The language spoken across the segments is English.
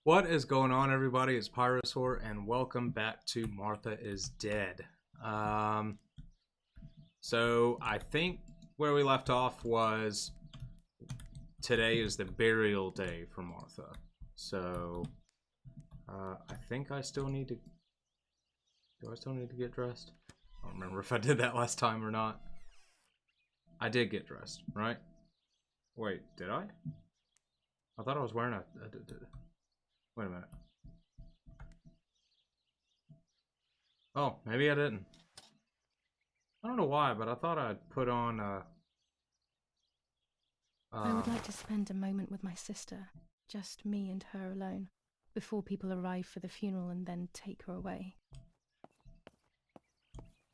What is going on, everybody? It's Pyrosaur, and welcome back to Martha is Dead. Um, so I think where we left off was today is the burial day for Martha. So I think I still need to. Do I still need to get dressed? I don't remember if I did that last time or not. I did get dressed, right? Wait, did I? I thought I was wearing a wait a minute. Oh, maybe I didn't. I don't know why, but I thought I'd put on I would like to spend a moment with my sister, just me and her alone, before people arrive for the funeral and then take her away.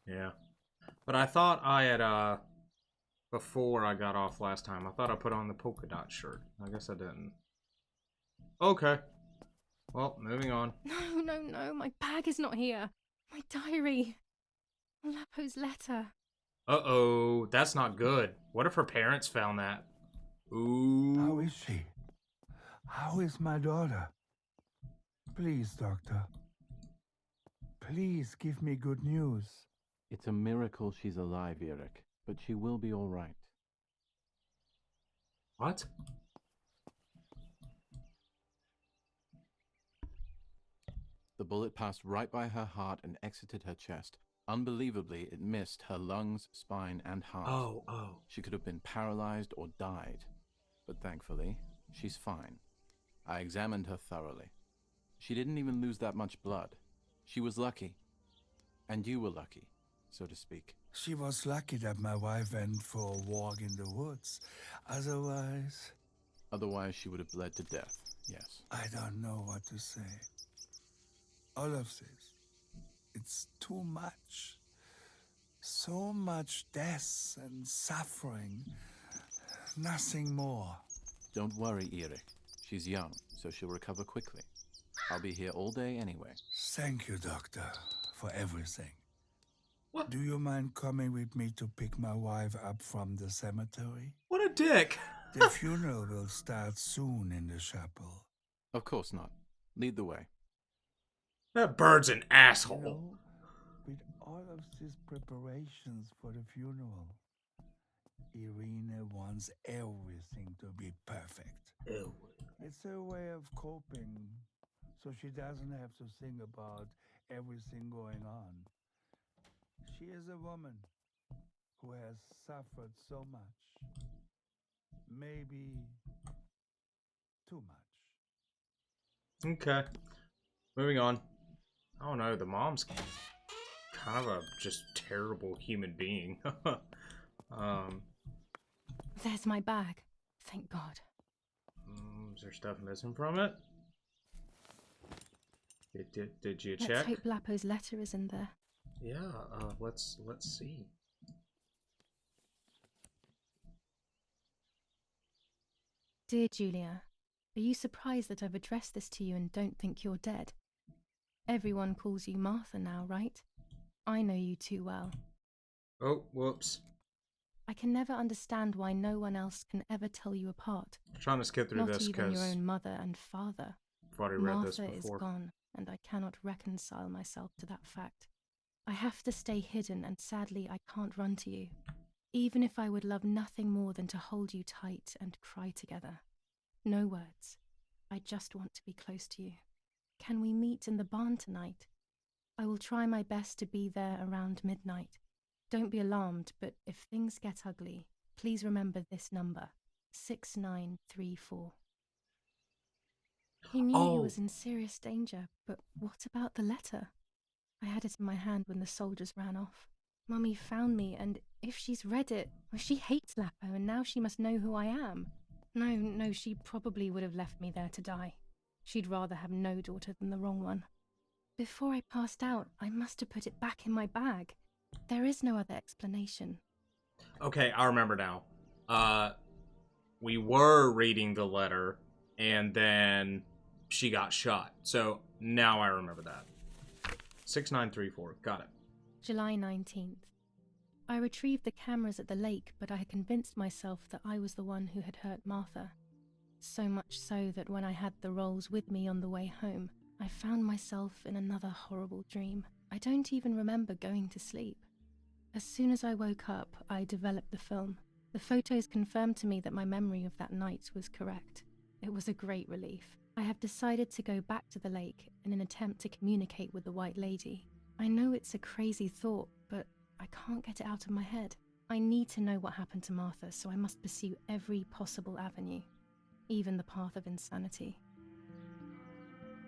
yeah. But I thought I had before I got off last time, I thought I put on the polka dot shirt. I guess I didn't. Okay. Well, moving on. No, my bag is not here. My diary. Lapo's letter. Uh-oh, that's not good. What if her parents found that? Ooh. How is she? How is my daughter? Please, doctor. Please give me good news. It's a miracle she's alive, Eric, but she will be all right. What? The bullet passed right by her heart and exited her chest. Unbelievably, it missed her lungs, spine, and heart. Oh. She could have been paralyzed or died. But thankfully, she's fine. I examined her thoroughly. She didn't even lose that much blood. She was lucky. And you were lucky, so to speak. She was lucky that my wife went for a walk in the woods. Otherwise, she would have bled to death, yes. I don't know what to say. All of this. It's too much. So much death and suffering. Nothing more. Don't worry, Eric. She's young, so she'll recover quickly. I'll be here all day anyway. Thank you, doctor, for everything. What? Do you mind coming with me to pick my wife up from the cemetery? What a dick. The funeral will start soon in the chapel. Of course not. Lead the way. That bird's an asshole. You know, with all of these preparations for the funeral, Irina wants everything to be perfect. Ew. It's her way of coping, so she doesn't have to think about everything going on. She is a woman who has suffered so much. Maybe too much. Okay. Moving on. I don't know, the mom's kind of a just terrible human being. There's my bag. Thank God. Is there stuff missing from it? Did you Let's check? hope Lapo's letter is in there. Yeah, let's see. Dear Julia, are you surprised that I've addressed this to you and don't think you're dead? Everyone calls you Martha now, right? I know you too well. Oh, whoops. I can never understand why no one else can ever tell you apart. I'm trying to skip through Not this even because your own mother and father. I've already read this Martha is before. gone, and I cannot reconcile myself to that fact. I have to stay hidden, and sadly I can't run to you, even if I would love nothing more than to hold you tight and cry together. No words. I just want to be close to you. Can we meet in the barn tonight? I will try my best to be there around midnight. Don't be alarmed, but if things get ugly, please remember this number, 6934. He knew he was in serious danger, but what about the letter? I had it in my hand when the soldiers ran off. Mummy found me, and if she's read it, well, she hates Lapo, and now she must know who I am. No, she probably would have left me there to die. She'd rather have no daughter than the wrong one. Before I passed out, I must have put it back in my bag. There is no other explanation. Okay, I remember now. We were reading the letter, and then she got shot. So now I remember that. 6934. Got it. July 19th. I retrieved the cameras at the lake, but I had convinced myself that I was the one who had hurt Martha. So much so that when I had the rolls with me on the way home, I found myself in another horrible dream. I don't even remember going to sleep. As soon as I woke up, I developed the film. The photos confirmed to me that my memory of that night was correct. It was a great relief. I have decided to go back to the lake in an attempt to communicate with the White Lady. I know it's a crazy thought, but I can't get it out of my head. I need to know what happened to Martha, so I must pursue every possible avenue, even the path of insanity.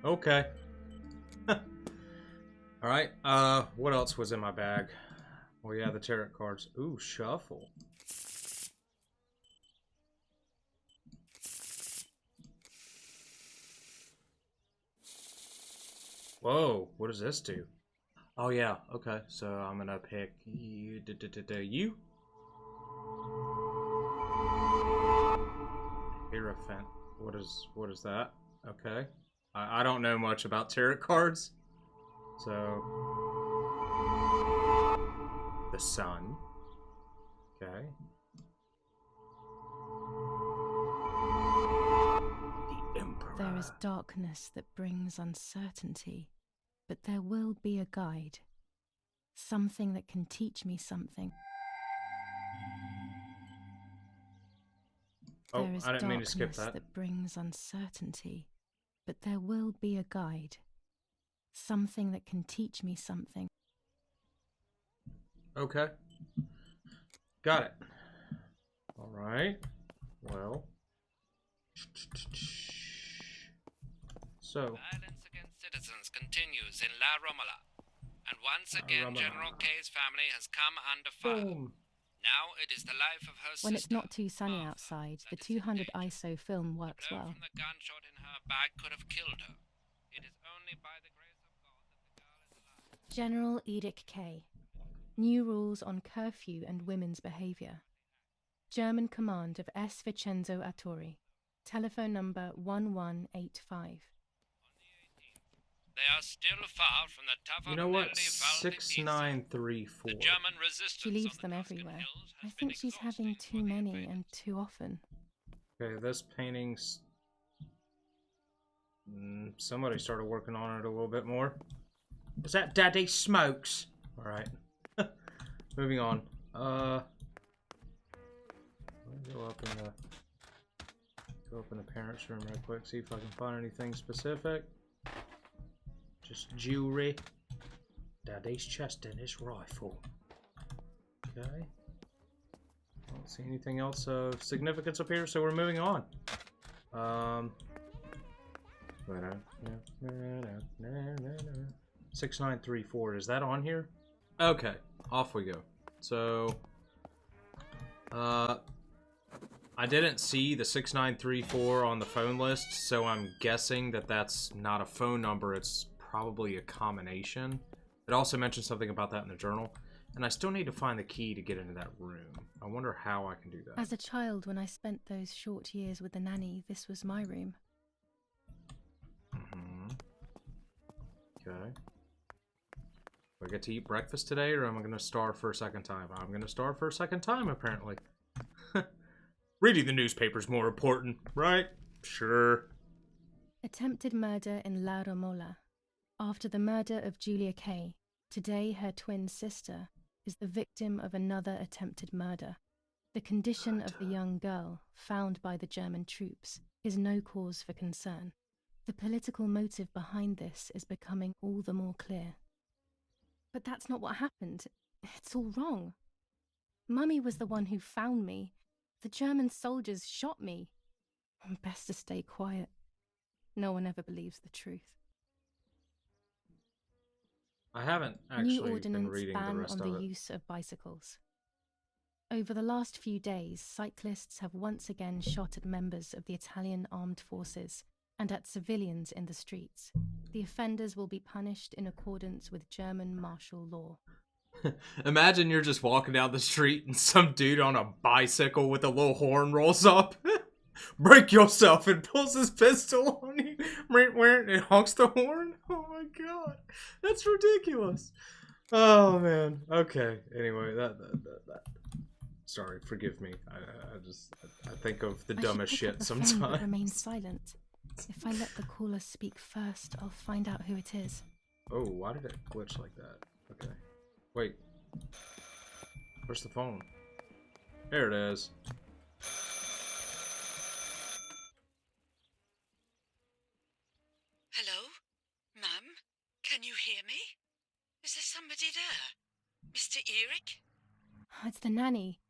Okay. Alright, what else was in my bag? Well, yeah, the tarot cards. Ooh, shuffle. Whoa, what does this do? Oh yeah, okay, so I'm gonna pick you. You? Hierophant. What is that? Okay. I don't know much about tarot cards. So the Sun. Okay. The Emperor. There is darkness that brings uncertainty, but there will be a guide. Something that can teach me something. Oh, There is I didn't mean to skip darkness that. brings uncertainty, but there will be a guide. Something that can teach me something. Okay. Got it. All right. Well. So. Violence against citizens continues in La Romola. And once again, Romola. General K's family has come under fire. Boom. Now it is the life of her sister. When it's not too sunny Martha, outside, the that is in 200 danger. ISO film The works blow well. from the gunshot in her back could have killed her. It is only by the grace of God that the girl is alive. General Edict K. New rules on curfew and women's behavior. German command of S. Vincenzo Arturi. Telephone number 1185. They are still far from the tougher, You know what? Valdi 6934. The German resistance She leaves on them the Tuscan everywhere. hills I has think been she's having exhausting too for the many invaders. and too often. Okay, this painting's. Somebody started working on it a little bit more. Is that Daddy Smokes? All right. Moving on. Let me go up in the parents' room real quick. See if I can find anything specific. Just jewelry. Daddy's chest and his rifle. Okay. Don't see anything else of significance up here, so we're moving on. 6934. Is that on here? Okay, off we go. So, I didn't see the 6934 on the phone list, so I'm guessing that that's not a phone number. It's probably a combination. It also mentioned something about that in the journal, and I still need to find the key to get into that room. I wonder how I can do that. As a child, when I spent those short years with the nanny, this was my room. Okay. Do I get to eat breakfast today, or am I going to starve for a second time? I'm going to starve for a second time, apparently. Reading the newspaper's more important, right? Sure. Attempted murder in La Romola. After the murder of Julia K., today her twin sister is the victim of another attempted murder. The condition of the young girl, found by the German troops, is no cause for concern. The political motive behind this is becoming all the more clear. But that's not what happened. It's all wrong. Mummy was the one who found me. The German soldiers shot me. Best to stay quiet. No one ever believes the truth. I haven't New actually been ordinance reading the ban rest on of the it. use of bicycles. Over the last few days, cyclists have once again shot at members of the Italian armed forces and at civilians in the streets. The offenders will be punished in accordance with German martial law. Imagine you're just walking down the street and some dude on a bicycle with a little horn rolls up. Break yourself, and pulls his pistol on you. And honks the horn. Oh my god. That's ridiculous. Oh man. Okay. Anyway, that. Sorry, forgive me. I think of the I should dumbest pick shit up the phone but remain sometimes. silent. If I let the caller speak first, I'll find out who it is. Oh, why did it glitch like that? Okay. Wait. Where's the phone? There it is. Hello? Ma'am? Can you hear me? Is there somebody there? Mr. Eric? It's the nanny.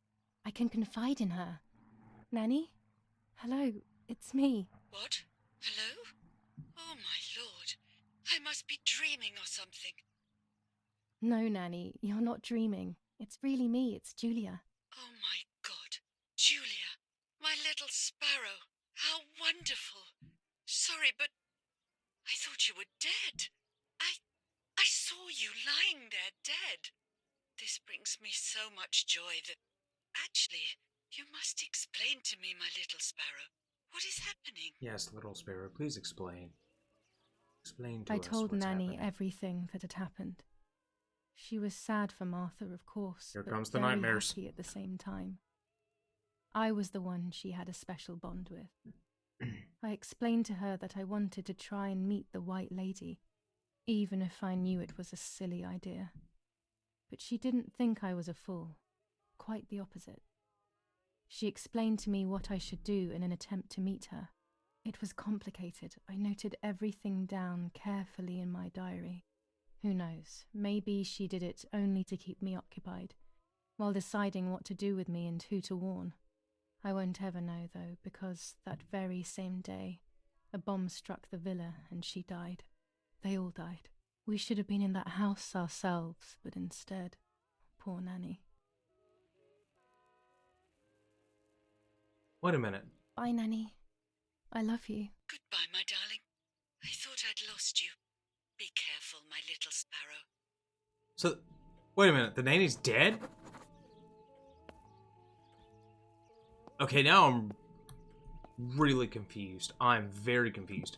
I can confide in her. Nanny? Hello, it's me. What? Hello? Oh my lord. I must be dreaming or something. No, Nanny, you're not dreaming. It's really me, it's Julia. Oh my god. Julia. My little sparrow. How wonderful. Sorry, but I thought you were dead. I saw you lying there dead. This brings me so much joy that... Actually, you must explain to me, my little sparrow. What is happening? Yes, little sparrow, please explain. Explain to I us told what's Nanny happening. everything that had happened. She was sad for Martha, of course, Here but comes the very nightmares. happy at the same time. I was the one she had a special bond with. I explained to her that I wanted to try and meet the White Lady, even if I knew it was a silly idea. But she didn't think I was a fool. Quite the opposite. She explained to me what I should do in an attempt to meet her. It was complicated. I noted everything down carefully in my diary. Who knows, maybe she did it only to keep me occupied, while deciding what to do with me and who to warn. I won't ever know, though, because that very same day, a bomb struck the villa and she died. They all died. We should have been in that house ourselves, but instead, poor Nanny. Wait a minute. Bye, Nanny. I love you. Goodbye, my darling. I thought I'd lost you. Be careful, my little sparrow. So, wait a minute. The nanny's dead? Okay, now I'm really confused. I'm very confused.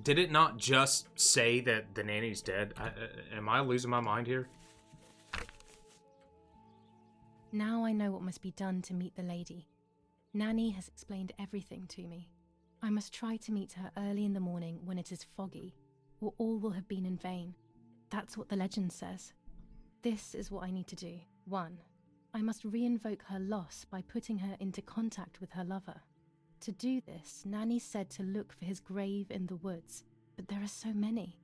Did it not just say that the nanny's dead? Am I losing my mind here? Now I know what must be done to meet the lady. Nanny has explained everything to me. I must try to meet her early in the morning when it is foggy, or all will have been in vain. That's what the legend says. This is what I need to do. 1. I must reinvoke her loss by putting her into contact with her lover. To do this, Nanny said to look for his grave in the woods, but there are so many.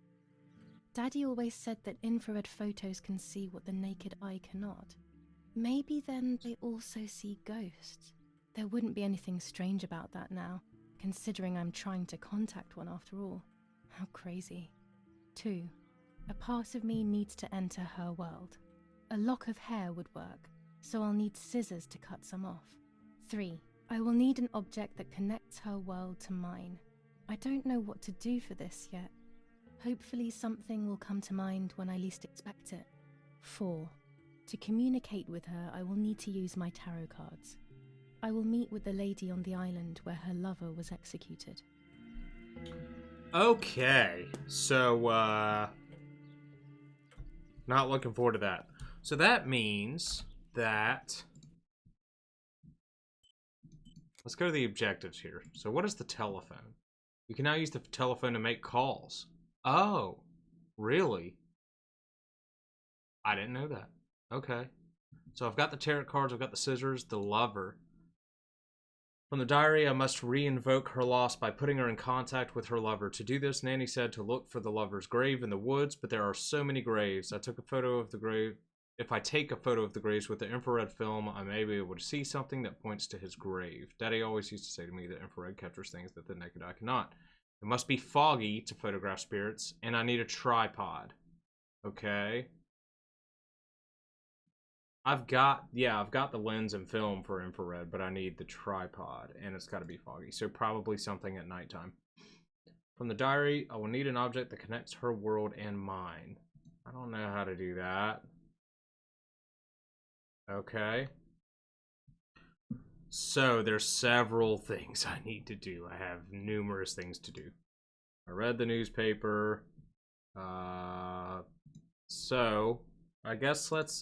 Daddy always said that infrared photos can see what the naked eye cannot. Maybe then they also see ghosts. There wouldn't be anything strange about that now, considering I'm trying to contact one after all. How crazy. 2. A part of me needs to enter her world. A lock of hair would work, so I'll need scissors to cut some off. 3. I will need an object that connects her world to mine. I don't know what to do for this yet. Hopefully something will come to mind when I least expect it. 4. To communicate with her, I will need to use my tarot cards. I will meet with the lady on the island where her lover was executed. Okay, so, not looking forward to that. So that means that... Let's go to the objectives here. So what is the telephone? You can now use the telephone to make calls. Oh, really? I didn't know that. Okay. So I've got the tarot cards, I've got the scissors, the lover. From the diary, I must re-invoke her loss by putting her in contact with her lover. To do this, Nanny said to look for the lover's grave in the woods, but there are so many graves. I took a photo of the grave. If I take a photo of the graves with the infrared film, I may be able to see something that points to his grave. Daddy always used to say to me that infrared captures things that the naked eye cannot. It must be foggy to photograph spirits, and I need a tripod. Okay. I've got the lens and film for infrared, but I need the tripod, and it's got to be foggy, so probably something at nighttime. From the diary, I will need an object that connects her world and mine. I don't know how to do that. Okay. So there's several things I need to do. I have numerous things to do. I read the newspaper. So I guess let's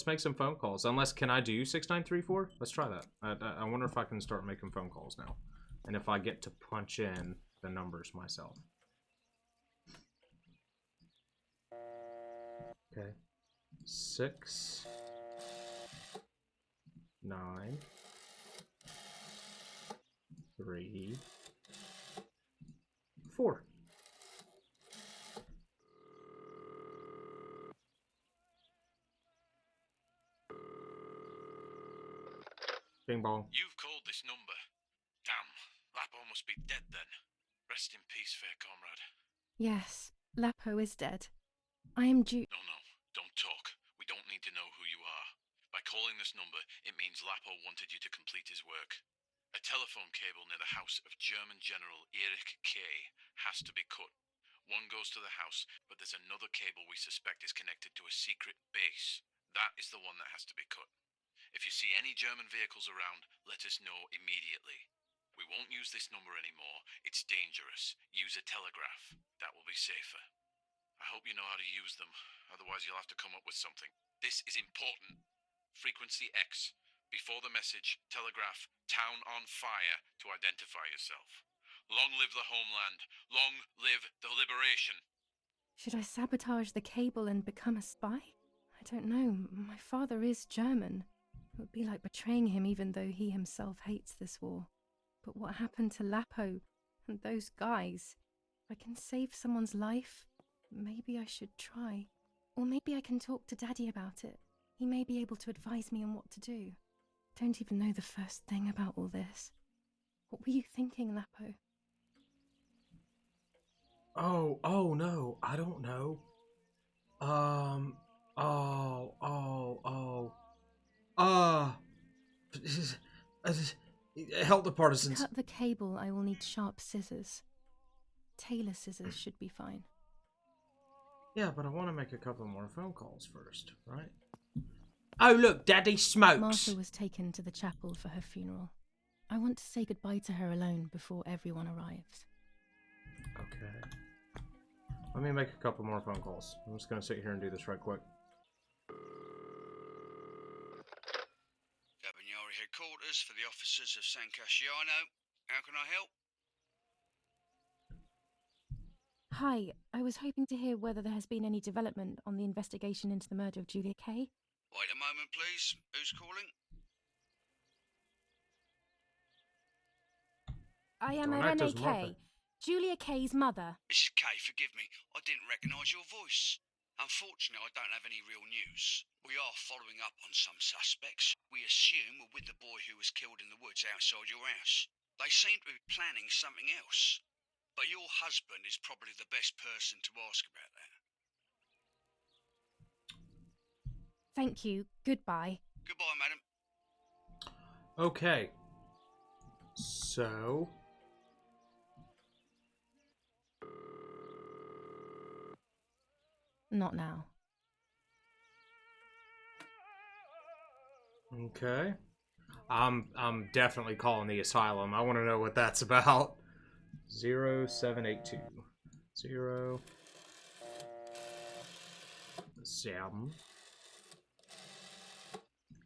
make some phone calls. Unless, can I do 6934? Let's try that. I wonder if I can start making phone calls now, and if I get to punch in the numbers myself. Okay. 6 9 3 4. Bing bong. You've called this number. Damn, Lapo must be dead then. Rest in peace, fair comrade. Yes, Lapo is dead. I am due. No, don't talk. We don't need to know who you are. By calling this number, it means Lapo wanted you to complete his work. A telephone cable near the house of German General Erich Kay has to be cut. One goes to the house, but there's another cable we suspect is connected to a secret base. That is the one that has to be cut. If you see any German vehicles around, let us know immediately. We won't use this number anymore. It's dangerous. Use a telegraph. That will be safer. I hope you know how to use them. Otherwise, you'll have to come up with something. This is important. Frequency X. Before the message, telegraph "Town on fire" to identify yourself. Long live the homeland. Long live the liberation. Should I sabotage the cable and become a spy? I don't know. My father is German. It would be like betraying him even though he himself hates this war. But what happened to Lapo and those guys? If I can save someone's life, maybe I should try. Or maybe I can talk to Daddy about it. He may be able to advise me on what to do. Don't even know the first thing about all this. What were you thinking, Lapo? Oh no, I don't know. Help the To partisans. cut the cable, I will need sharp scissors. Tailor scissors should be fine. Yeah, but I want to make a couple more phone calls first, right? Oh, look, Daddy smokes. Martha was taken to the chapel for her funeral. I want to say goodbye to her alone before everyone arrives. Okay. Let me make a couple more phone calls. I'm just going to sit here and do this right quick. Cabanari headquarters for the officers of San Casciano. How can I help? Hi, I was hoping to hear whether there has been any development on the investigation into the murder of Julia Kay. Wait a moment, please. Who's calling? I am Don't act Irene as Martha. Kay, Julia Kay's mother. Mrs. Kay, forgive me. I didn't recognise your voice. Unfortunately, I don't have any real news. We are following up on some suspects. We assume we're with the boy who was killed in the woods outside your house. They seem to be planning something else. But your husband is probably the best person to ask about that. Thank you. Goodbye. Goodbye, madam. Okay. So... Not now. Okay. I'm definitely calling the asylum. I want to know what that's about. 0782. 0 7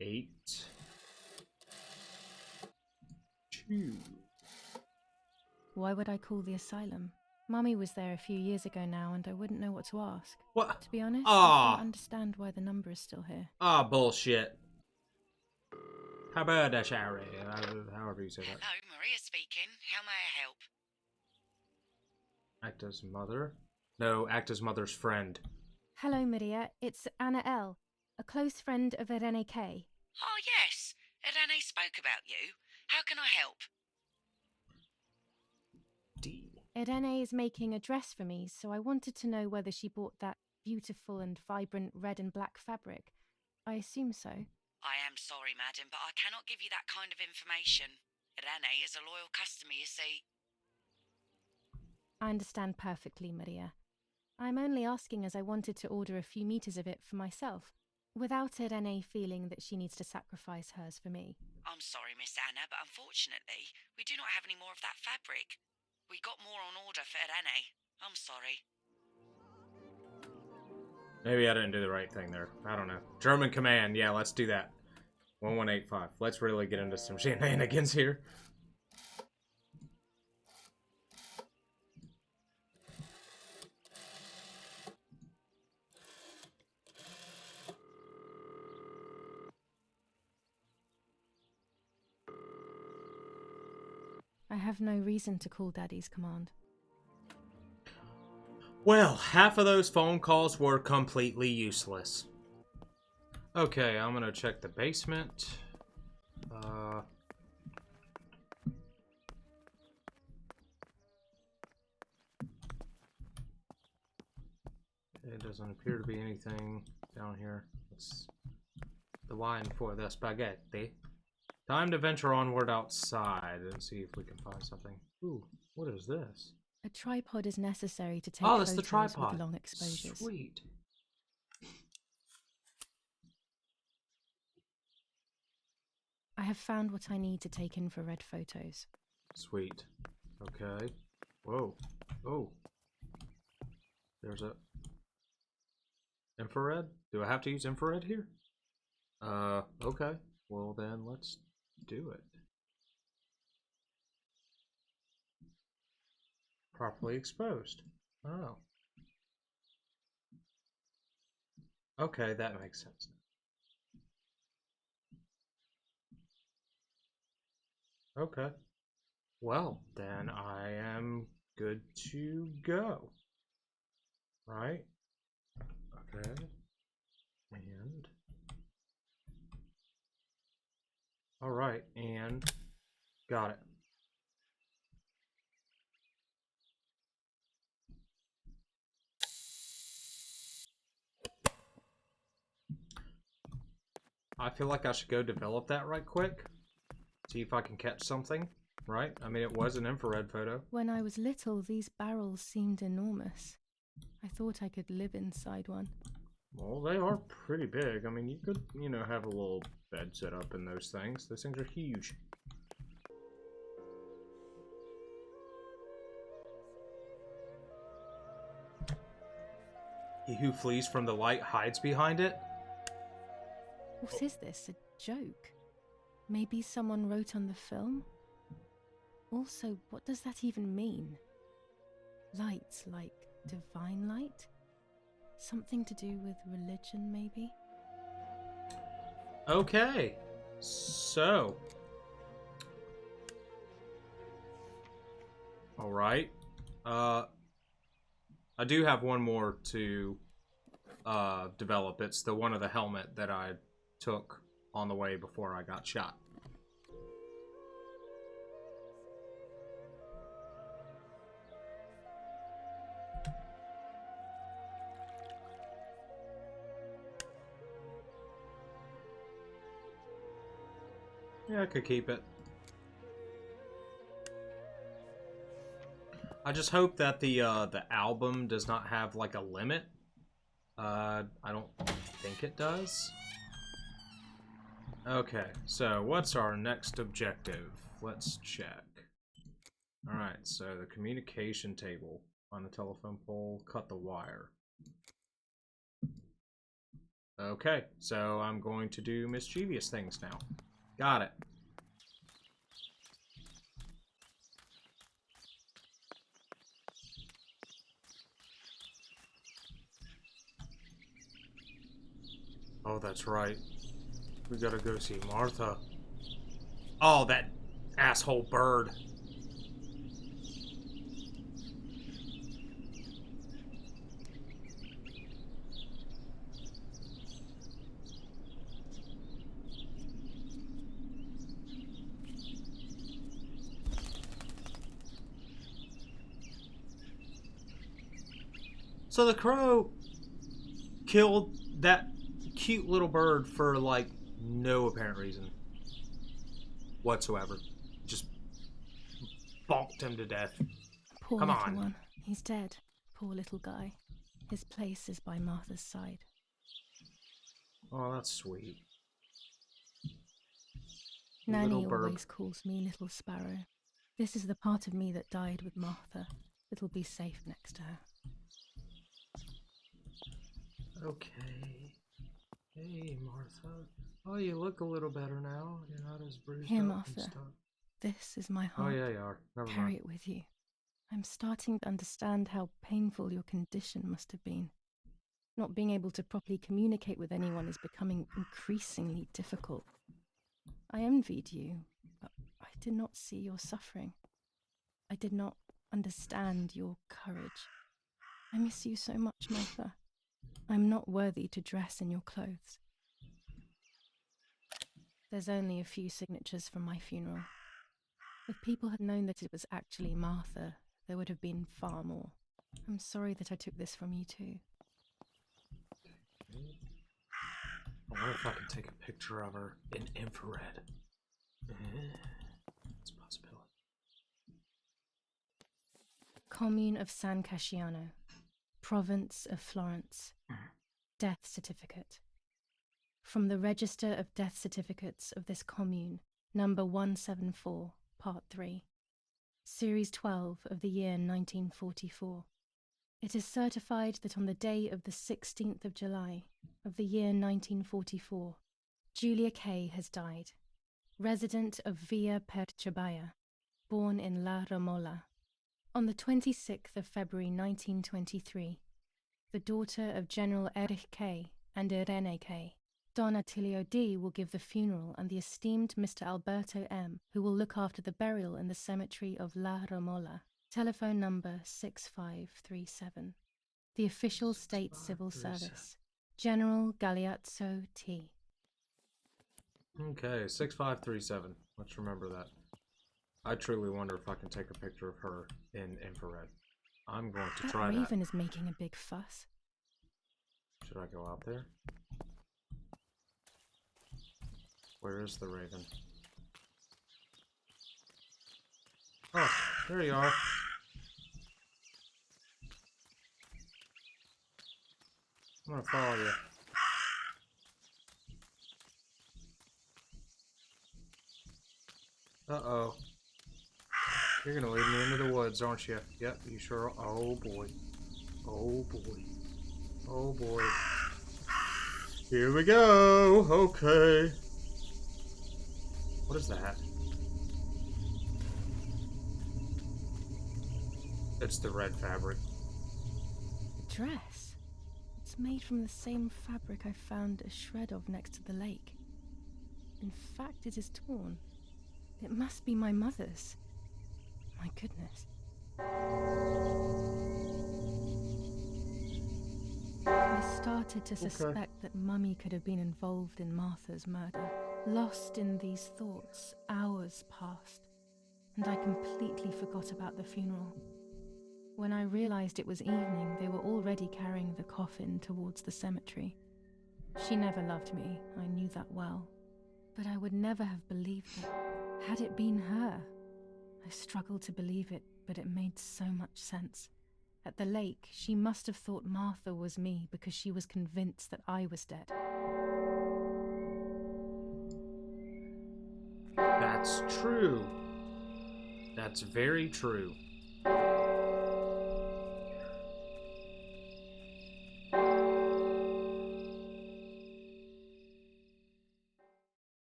8 2. Why would I call the asylum? Mummy was there a few years ago now, and I wouldn't know what to ask. What? To be honest, Ah. I don't understand why the number is still here. Ah, bullshit. How about that, Shari? However you say that. Hello, Maria speaking. How may I help? Acta's mother? No, Acta's mother's friend. Hello, Maria. It's Anna L., a close friend of Irene Kay. Oh, yes. Irene spoke about you. How can I help? D. Irene is making a dress for me, so I wanted to know whether she bought that beautiful and vibrant red and black fabric. I assume so. I am sorry, madam, but I cannot give you that kind of information. Irene is a loyal customer, you see. I understand perfectly, Maria. I'm only asking as I wanted to order a few meters of it for myself, without Irene feeling that she needs to sacrifice hers for me. I'm sorry, Miss Anna, but unfortunately, we do not have any more of that fabric. We got more on order for Irene. I'm sorry. Maybe I didn't do the right thing there. I don't know. German command. Yeah, let's do that. 1185. Let's really get into some shenanigans here. I have no reason to call Daddy's command. Well, half of those phone calls were completely useless. Okay, I'm gonna check the basement. It doesn't appear to be anything down here. It's the wine for the spaghetti. Time to venture onward outside and see if we can find something. Ooh, what is this? A tripod is necessary to take Oh, that's the photos tripod. with long exposures. Sweet. I have found what I need to take infrared photos. Sweet. Okay. Whoa. Oh. There's a... infrared? Do I have to use infrared here? Okay. Well then, let's do it. Properly exposed. Oh. Okay, that makes sense. Okay. Well, then I am good to go. Right? Okay. And... alright, and... got it. I feel like I should go develop that right quick. See if I can catch something, right? I mean, it was an infrared photo. When I was little, these barrels seemed enormous. I thought I could live inside one. Well, they are pretty big. I mean, you could, you know, have a little bed set up in those things. Those things are huge. He who flees from the light hides behind it. What is this? A joke? Maybe someone wrote on the film? Also, what does that even mean? Light, like divine light? Something to do with religion, maybe? Okay. So. Alright. I do have one more to develop. It's the one of the helmet that I took on the way before I got shot. Yeah, I could keep it. I just hope that the album does not have like a limit. I don't think it does. Okay, so what's our next objective? Let's check. Alright, so the communication table on the telephone pole, cut the wire. Okay, so I'm going to do mischievous things now. Got it. Oh, that's right. We gotta go see Martha. Oh, that asshole bird. So the crow killed that cute little bird for like no apparent reason whatsoever. Just bonked him to death. Poor Come little on. one. He's dead. Poor little guy. His place is by Martha's side. Oh, that's sweet. Nanny Little bird. always calls me Little Sparrow. This is the part of me that died with Martha. It'll be safe next to her. Okay. Hey, Martha. Oh, you look a little better now. You're not as bruised Here, up Martha. and stuff. This is my Oh, heart. yeah, you are. Never Carry mind. it with you. I'm starting to understand how painful your condition must have been. Not being able to properly communicate with anyone is becoming increasingly difficult. I envied you, but I did not see your suffering. I did not understand your courage. I miss you so much, Martha. I'm not worthy to dress in your clothes. There's only a few signatures from my funeral. If people had known that it was actually Martha, there would have been far more. I'm sorry that I took this from you too. I wonder if I can take a picture of her in infrared. It's a possibility. Commune of San Casciano, Province of Florence. Death certificate. From the Register of Death Certificates of this commune, number 174, Part 3, Series 12 of the year 1944. It is certified that on the day of the 16th of July of the year 1944, Julia Kay has died, resident of Via Perchabaya, born in La Romola. On the 26th of February 1923, the daughter of General Erich Kay and Irene Kay, Don Attilio D. will give the funeral, and the esteemed Mr. Alberto M., who will look after the burial in the cemetery of La Romola. Telephone number 6537. The official state civil service. General Galeazzo T. Okay, 6537. Let's remember that. I truly wonder if I can take a picture of her in infrared. I'm going to try That raven that. is making a big fuss. Should I go out there? Where is the raven? Oh, there you are. I'm gonna follow you. Uh-oh. You're gonna lead me into the woods, aren't you? Yep, you sure are. Oh boy. Oh boy. Oh boy. Here we go! Okay. What is that? It's the red fabric. A dress. It's made from the same fabric I found a shred of next to the lake. In fact, it is torn. It must be my mother's. My goodness. I started to suspect that Mummy could have been involved in Martha's murder. Lost in these thoughts, hours passed, and I completely forgot about the funeral. When I realized it was evening, they were already carrying the coffin towards the cemetery. She never loved me, I knew that well. But I would never have believed it, had it been her. I struggled to believe it, but it made so much sense. At the lake, she must have thought Martha was me because she was convinced that I was dead. That's true. That's very true.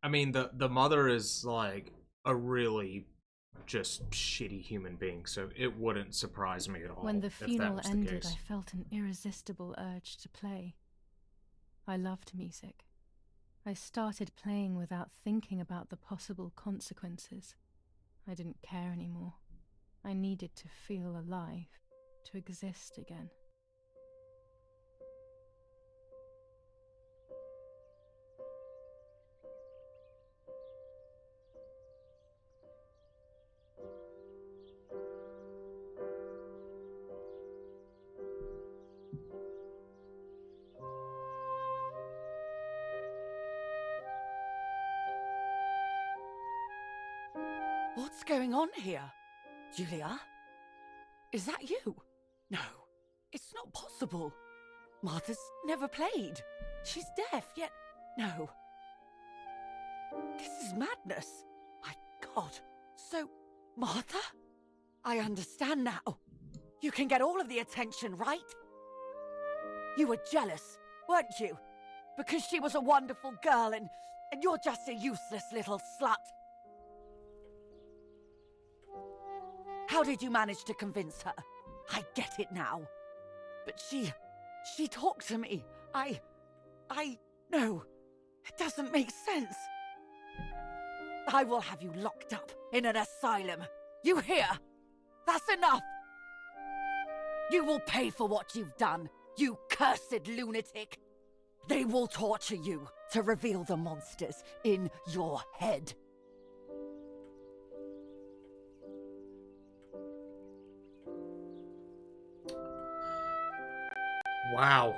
I mean, the mother is like a really just shitty human being, so it wouldn't surprise me at all. When the if that funeral was the ended, case. I felt an irresistible urge to play. I loved music. I started playing without thinking about the possible consequences. I didn't care anymore. I needed to feel alive, to exist again. What's going on here? Julia? Is that you? No, it's not possible. Martha's never played. She's deaf, yet... No. This is madness. My God. So, Martha? I understand now. You can get all of the attention, right? You were jealous, weren't you? Because she was a wonderful girl and you're just a useless little slut. How did you manage to convince her? I get it now. But she talked to me. No, it doesn't make sense. I will have you locked up in an asylum. You hear? That's enough. You will pay for what you've done, you cursed lunatic. They will torture you to reveal the monsters in your head. Wow.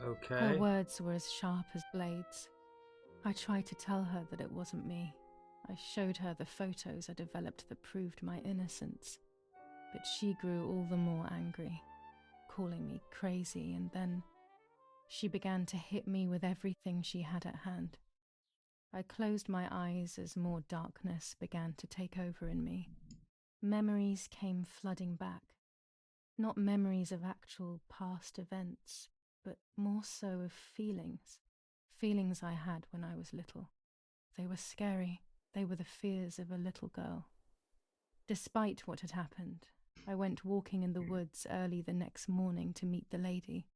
Okay. Her words were as sharp as blades. I tried to tell her that it wasn't me. I showed her the photos I developed that proved my innocence. But she grew all the more angry, calling me crazy, and then she began to hit me with everything she had at hand. I closed my eyes as more darkness began to take over in me. Memories came flooding back. Not memories of actual past events, but more so of feelings. Feelings I had when I was little. They were scary. They were the fears of a little girl. Despite what had happened, I went walking in the woods early the next morning to meet the lady.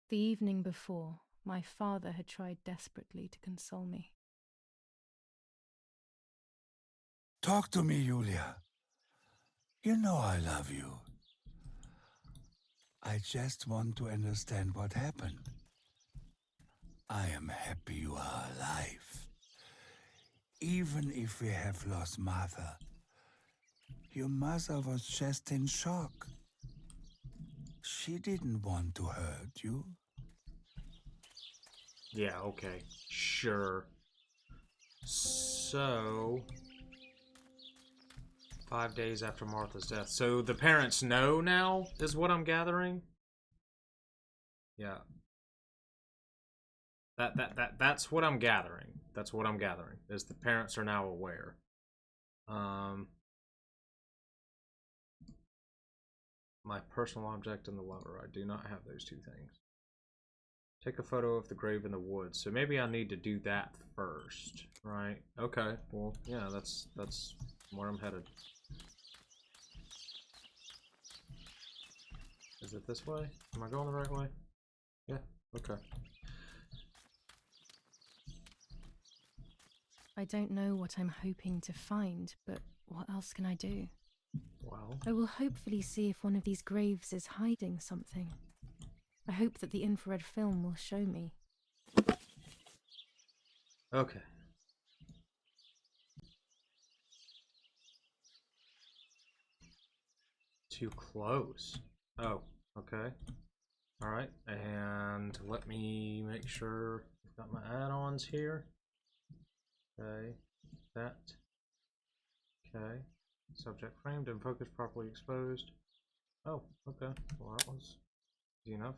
The evening before, my father had tried desperately to console me. Talk to me, Julia. You know I love you. I just want to understand what happened. I am happy you are alive. Even if we have lost Mother, your mother was just in shock. She didn't want to hurt you. Yeah, okay. Sure. So, 5 days after Martha's death. So the parents know now, is what I'm gathering? Yeah. That's what I'm gathering. That's what I'm gathering, is the parents are now aware. My personal object and the lover. I do not have those two things. Take a photo of the grave in the woods. So maybe I need to do that first, right? Okay, well, yeah, that's where I'm headed. Is it this way? Am I going the right way? Yeah, okay. I don't know what I'm hoping to find, but what else can I do? Well, I will hopefully see if one of these graves is hiding something. I hope that the infrared film will show me. okay. Too close. Oh, okay. Alright, and let me make sure I've got my add-ons here. Okay, that. Okay. Subject framed and focus properly exposed. Oh, okay. Well, that was easy enough.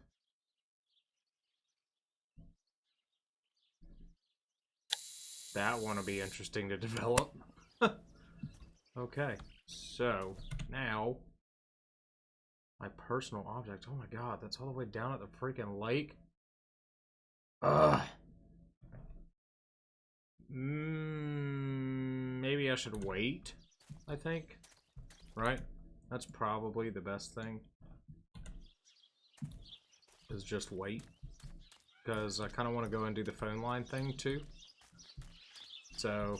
That one will be interesting to develop. Okay, so now my personal object. Oh my god, that's all the way down at the freaking lake. Ugh. Maybe I should wait, I think. Right? That's probably the best thing. Is just wait. Because I kind of want to go and do the phone line thing too. So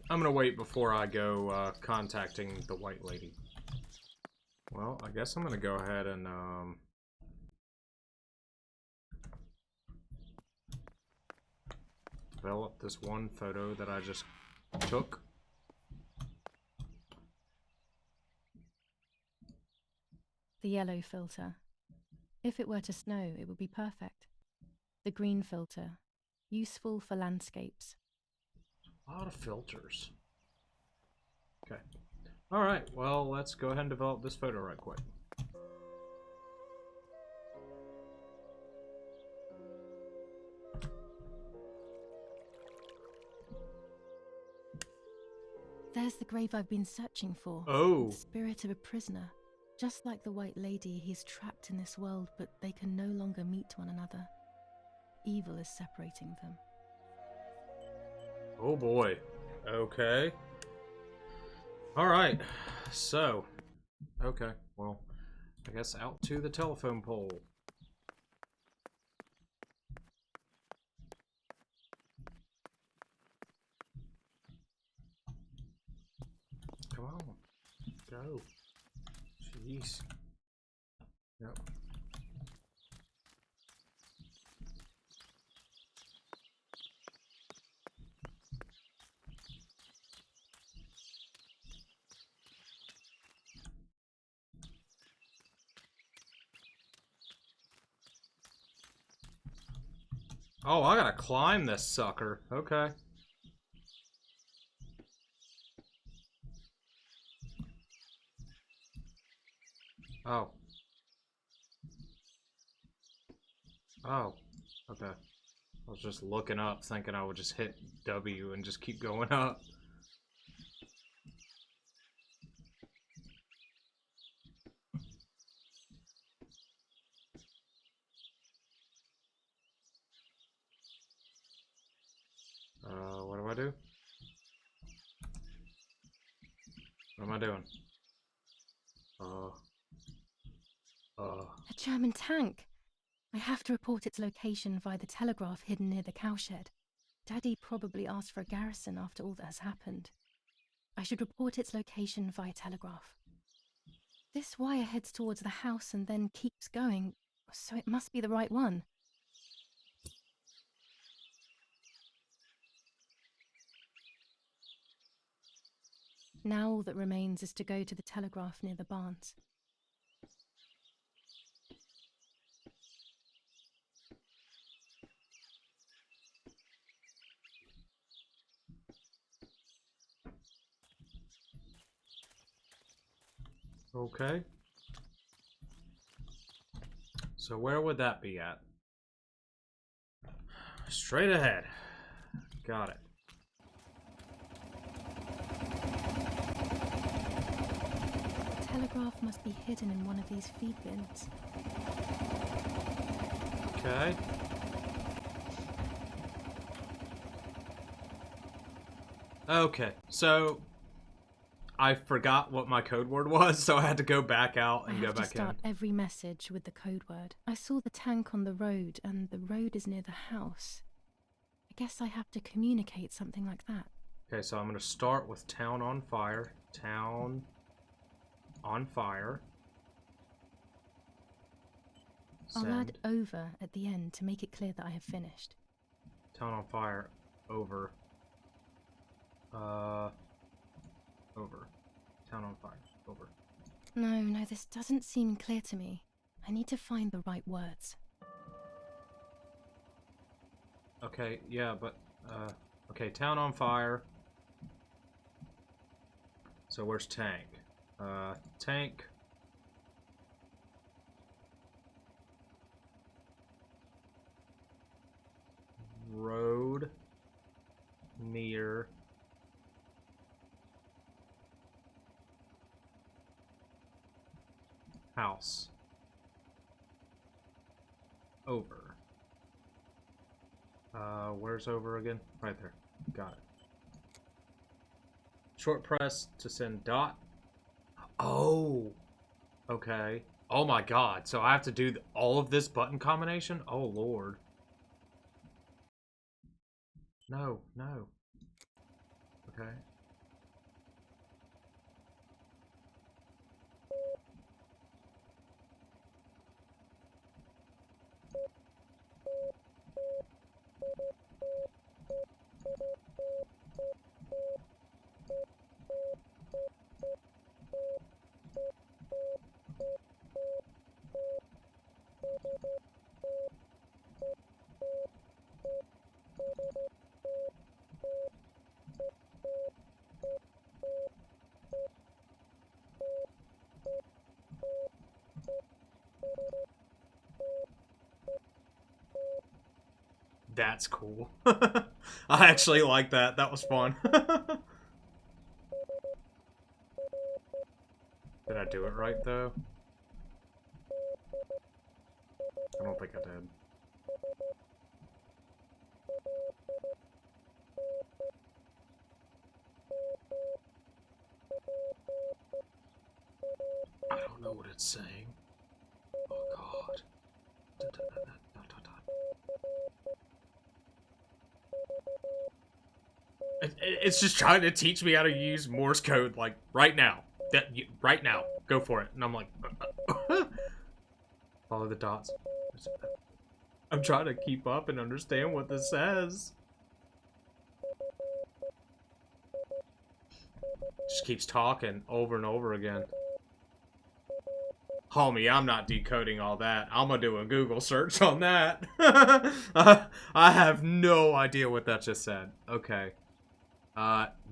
I'm going to wait before I go contacting the white lady. Well, I guess I'm going to go ahead and develop this one photo that I just took. The yellow filter. If it were to snow, it would be perfect. The green filter. Useful for landscapes. A lot of filters. Okay. Alright, well, let's go ahead and develop this photo right quick. There's the grave I've been searching for. Oh. The spirit of a prisoner. Just like the White Lady, he's trapped in this world, but they can no longer meet one another. Evil is separating them. Oh boy. Okay. Alright. So. Okay. Well, I guess out to the telephone pole. Come on. Go. Jeez. Yep. Oh, I gotta climb this sucker. Okay. Oh. Oh. Okay. I was just looking up, thinking I would just hit W and just keep going up. What do I do? What am I doing? A German tank! I have to report its location via the telegraph hidden near the cowshed. Daddy probably asked for a garrison after all that has happened. I should report its location via telegraph. This wire heads towards the house and then keeps going, so it must be the right one. Now all that remains is to go to the telegraph near the barns. Okay. So where would that be at? Straight ahead. Got it. The telegraph must be hidden in one of these feed bins. Okay. Okay, so I forgot what my code word was, so I had to go back out and I go have to back start in. every message with the code word. I saw the tank on the road, and the road is near the house. I guess I have to communicate something like that. Okay, so I'm going to start with town on fire. Town on fire. I'll add Send. over at the end to make it clear that I have finished. Town on fire. Over. Over. Town on fire. Over. No, this doesn't seem clear to me. I need to find the right words. Okay, yeah, but, okay, town on fire. So where's tank? Tank. Road. Near. House. Over. Where's over again? Right there. Got it. Short press to send dot. Oh. Okay. Oh my god. So I have to do all of this button combination? Oh lord. No, no. Okay. That's cool. I actually like that. That was fun. I do it right, though? I don't think I did. I don't know what it's saying. Oh, God. It's just trying to teach me how to use Morse code, like, right now. Right now. Go for it. And I'm like... Follow the dots. I'm trying to keep up and understand what this says. Just keeps talking over and over again. Homie, I'm not decoding all that. I'm gonna do a Google search on that. I have no idea what that just said. Okay.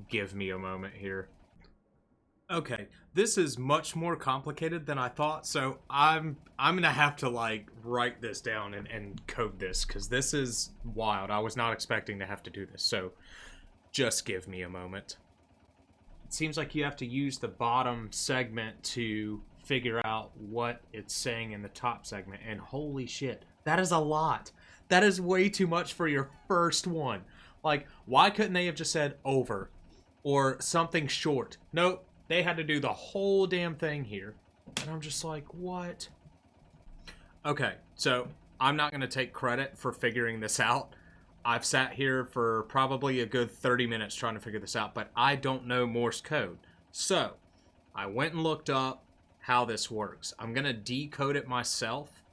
Give me a moment here. Okay, this is much more complicated than I thought, so I'm gonna have to, like, write this down and code this, because this is wild. I was not expecting to have to do this, so just give me a moment. It seems like you have to use the bottom segment to figure out what it's saying in the top segment, and holy shit, that is a lot. That is way too much for your first one. Like, why couldn't they have just said over or something short? Nope, they had to do the whole damn thing here, and I'm just like, what? Okay, so I'm not going to take credit for figuring this out. I've sat here for probably a good 30 minutes trying to figure this out, but I don't know Morse code. So I went and looked up how this works. I'm going to decode it myself,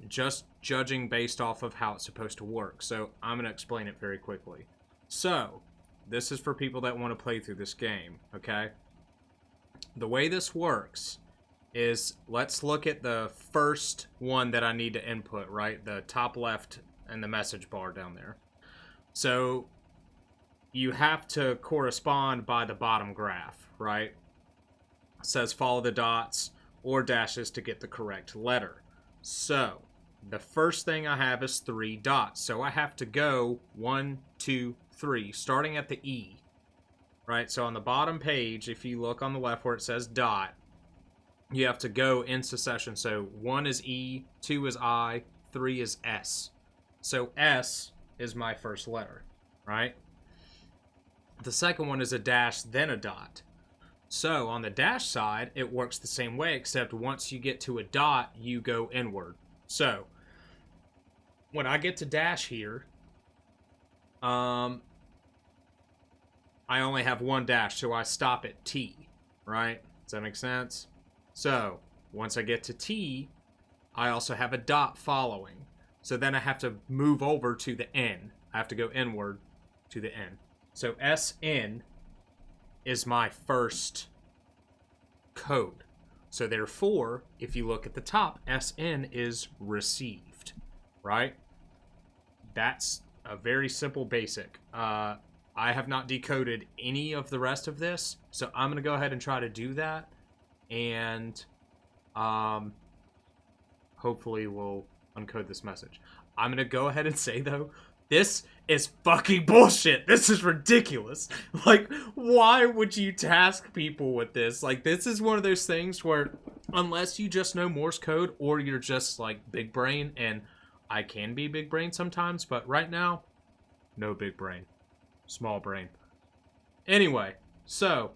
just judging based off of how it's supposed to work. So I'm going to explain it very quickly. So this is for people that want to play through this game, okay? The way this works is, let's look at the first one that I need to input, right? The top left and the message bar down there. So you have to correspond by the bottom graph, right? It says follow the dots or dashes to get the correct letter. So the first thing I have is 3 dots. So I have to go 1, 2, 3, starting at the E, right? So on the bottom page, if you look on the left where it says dot, you have to go in succession. So 1 is E, 2 is I, 3 is S. So S is my first letter, right? The second one is a dash, then a dot. So on the dash side, it works the same way, except once you get to a dot, you go inward. So when I get to dash here, I only have 1 dash, so I stop at T, right? Does that make sense? So once I get to T, I also have a dot following. So then I have to move over to the N. I have to go inward to the N. So SN is my first code. So therefore, if you look at the top, SN is received, right? That's a very simple basic. I have not decoded any of the rest of this, so I'm going to go ahead and try to do that, and hopefully we'll uncode this message. I'm going to go ahead and say, though, this is fucking bullshit. This is ridiculous. Like, why would you task people with this? Like, this is one of those things where, unless you just know Morse code, or you're just, like, big brain, and I can be big brain sometimes, but right now, no big brain. Small brain. Anyway, so,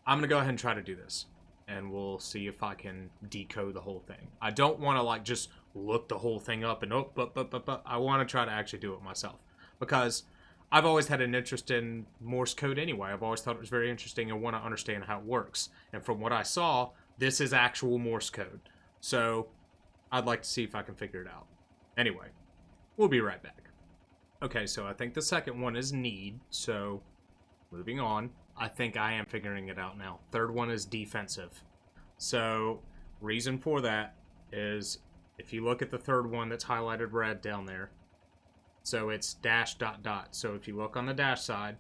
I'm going to go ahead and try to do this, and we'll see if I can decode the whole thing. I don't want to, like, just look the whole thing up and I want to try to actually do it myself, because I've always had an interest in Morse code anyway. I've always thought it was very interesting and want to understand how it works. And from what I saw, this is actual Morse code. So I'd like to see if I can figure it out. Anyway, we'll be right back. Okay, so I think the second one is need. So moving on, I think I am figuring it out now. Third one is defensive. So reason for that is, if you look at the third one that's highlighted red down there, so it's dash dot dot. So if you look on the dash side,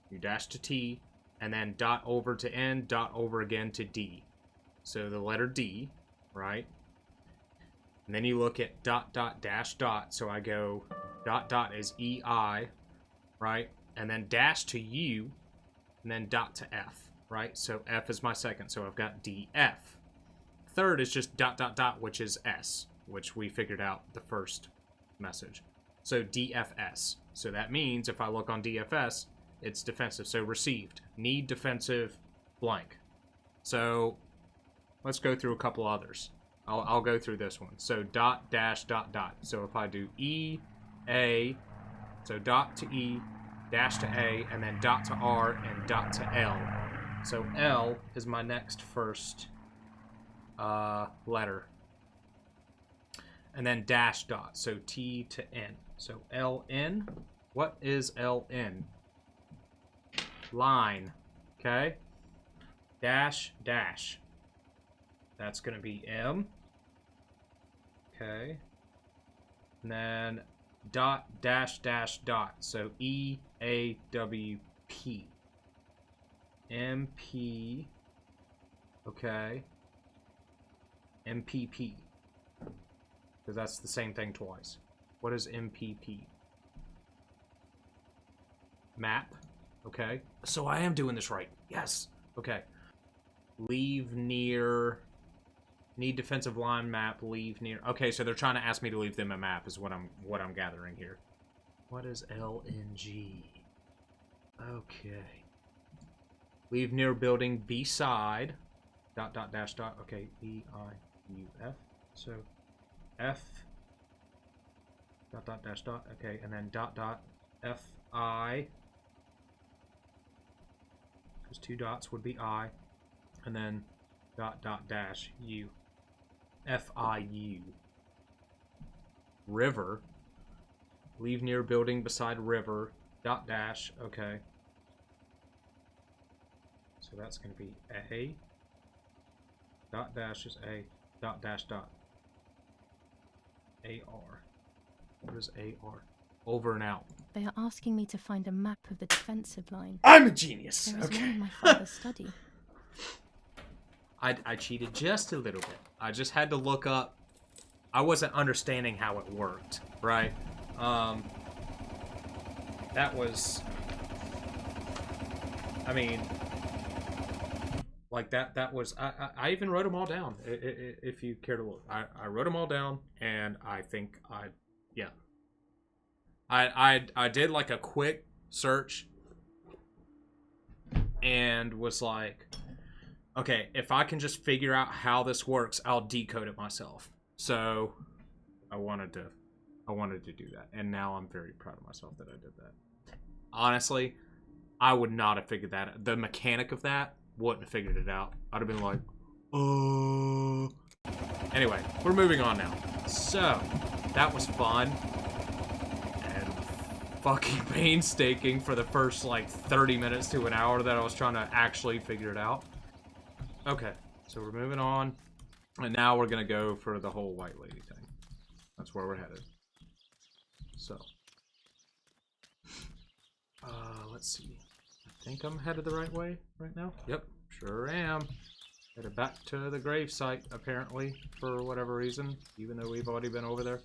you dash to T, and then dot over to N, dot over again to D. So the letter D, right? And then you look at dot dot dash dot. So I go dot dot is EI, right? And then dash to U, and then dot to F. right? So F is my second, so I've got DF. Third is just ... which is S, which we figured out the first message. So DFS. So that means if I look on DFS, it's defensive. So received. Need defensive blank. So let's go through a couple others. I'll go through this one. So ... So if I do E, A, so dot to E, dash to A, and then dot to R, and dot to L. So L is my next first letter. And then dash dot, so T to N. So LN, what is LN? Line, okay? Dash, dash. That's going to be M. Okay. And then dot, dash, dash, dot. So EAWP. MP. Okay. MPP. Because that's the same thing twice. What is MPP? Map. Okay. So I am doing this right. Yes. Okay. Leave near. Need defensive line map. Leave near. Okay, so they're trying to ask me to leave them a map is what I'm gathering here. What is LNG? Okay. Leave near building beside. Dot dot dash dot. Okay. EIUF. So F dot dot dash dot. Okay, and then dot dot FI. Because 2 dots would be I. And then dot dot dash U. FIU. River. Leave near building beside river. Dot dash. Okay. So that's going to be A. Dot dash is A. Dot dash dot. AR. What is AR? Over and out. They are asking me to find a map of the defensive line. I'm a genius. There is Okay. one in my father's study. I cheated just a little bit. I just had to look up. I wasn't understanding how it worked, right? That was. I mean, like that was. I even wrote them all down. If you care to look, I wrote them all down, and I think yeah. I did like a quick search, and was like, okay, if I can just figure out how this works, I'll decode it myself. So I wanted to do that, and now I'm very proud of myself that I did that. Honestly, I would not have figured that out. The mechanic of that wouldn't have figured it out. I'd have been like, Anyway, we're moving on now. So that was fun and fucking painstaking for the first like 30 minutes to an hour that I was trying to actually figure it out. Okay, so we're moving on, and now we're gonna go for the whole white lady thing. That's where we're headed. So, let's see. I think I'm headed the right way right now. Yep, sure am. Headed back to the grave site, apparently, for whatever reason, even though we've already been over there.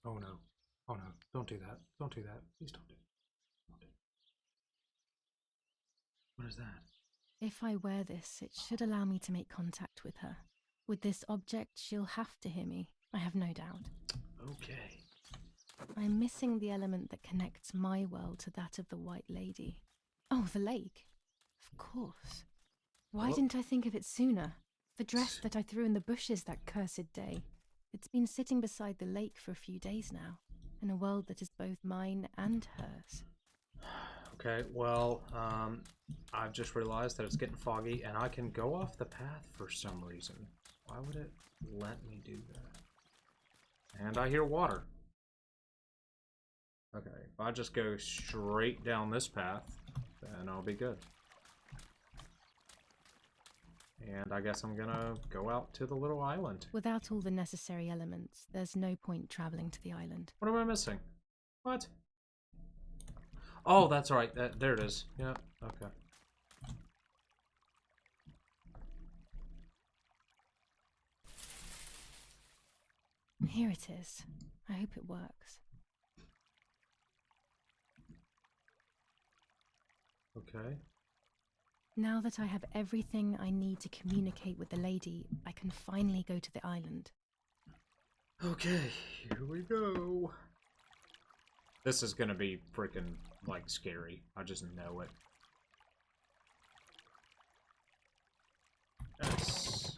Oh no. Oh no. Don't do that. Don't do that. Please don't do it. Don't do it. What is that? If I wear this, it should allow me to make contact with her. With this object, she'll have to hear me, I have no doubt. Okay. I'm missing the element that connects my world to that of the White Lady. Oh, the lake. Of course. Why Oh. didn't I think of it sooner? The dress that I threw in the bushes that cursed day. It's been sitting beside the lake for a few days now, in a world that is both mine and hers. Okay, well, I've just realized that it's getting foggy, and I can go off the path for some reason. Why would it let me do that? And I hear water. Okay, if I just go straight down this path, then I'll be good. And I guess I'm gonna go out to the little island. Without all the necessary elements, there's no point traveling to the island. What am I missing? What? Oh, that's right. There it is. Yeah, okay. Here it is. I hope it works. Okay. Now that I have everything I need to communicate with the lady, I can finally go to the island. Okay, here we go. This is gonna be freaking, like, scary. I just know it. Yes.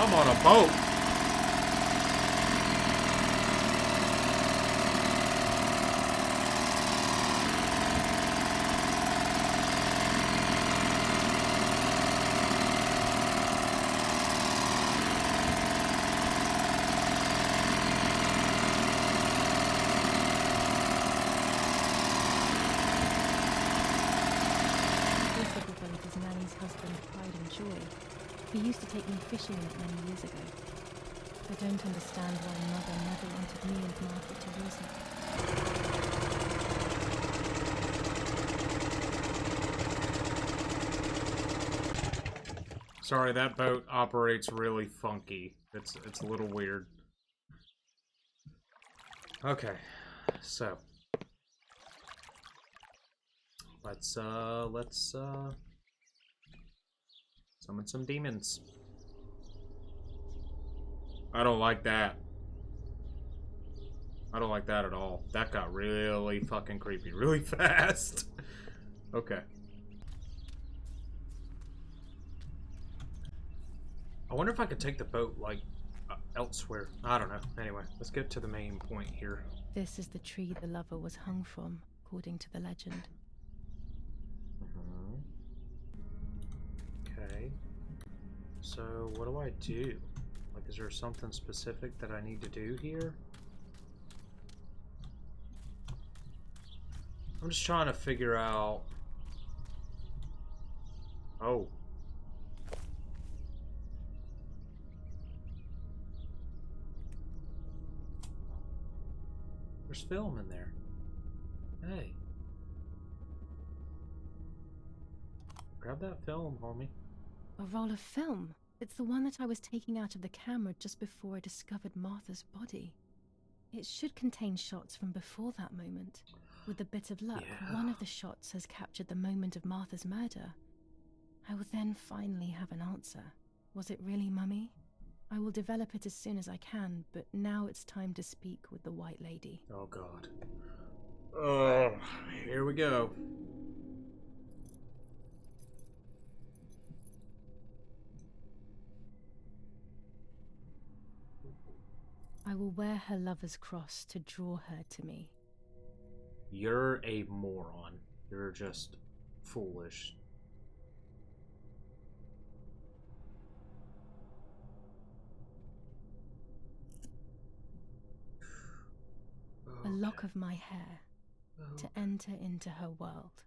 I'm on a boat. This little boat is Nanny's husband, Pride and Joy. He used to take me fishing in it many years ago. I don't understand why Mother never wanted me and Martha to use it. Sorry, that boat operates really funky. It's a little weird. Okay, so let's summon some demons. I don't like that. I don't like that at all. That got really fucking creepy really fast. Okay. I wonder if I could take the boat, like, elsewhere. I don't know. Anyway, let's get to the main point here. This is the tree the lover was hung from, according to the legend. Okay. So, what do I do? Like, is there something specific that I need to do here? I'm just trying to figure out... Oh. There's film in there. Hey. Grab that film, homie. A roll of film. It's the one that I was taking out of the camera just before I discovered Martha's body. It should contain shots from before that moment. With a bit of luck, one of the shots has captured the moment of Martha's murder. I will then finally have an answer. Was it really Mummy? I will develop it as soon as I can, but now it's time to speak with the White Lady. Oh, God. Oh, here we go. I will wear her lover's cross to draw her to me. You're a moron. You're just foolish. A lock of my hair to enter into her world.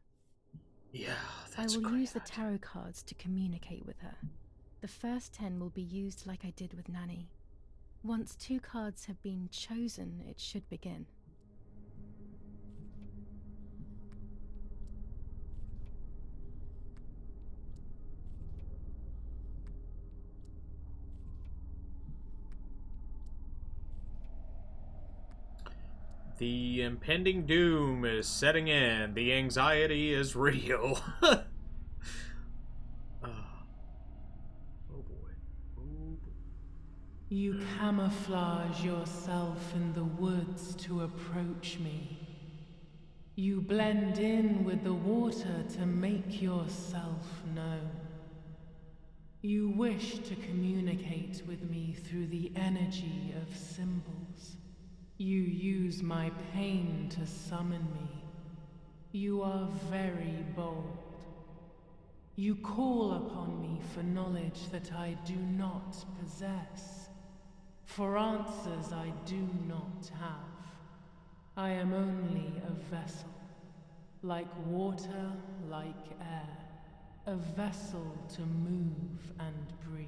Yeah, I that's will great. use the tarot cards to communicate with her. The first 10 will be used like I did with Nanny. Once 2 cards have been chosen, it should begin. The impending doom is setting in. The anxiety is real. Oh boy. Oh boy. You camouflage yourself in the woods to approach me. You blend in with the water to make yourself known. You wish to communicate with me through the energy of symbols. You use my pain to summon me. You are very bold. You call upon me for knowledge that I do not possess. For answers I do not have. I am only a vessel. Like water, like air. A vessel to move and breathe.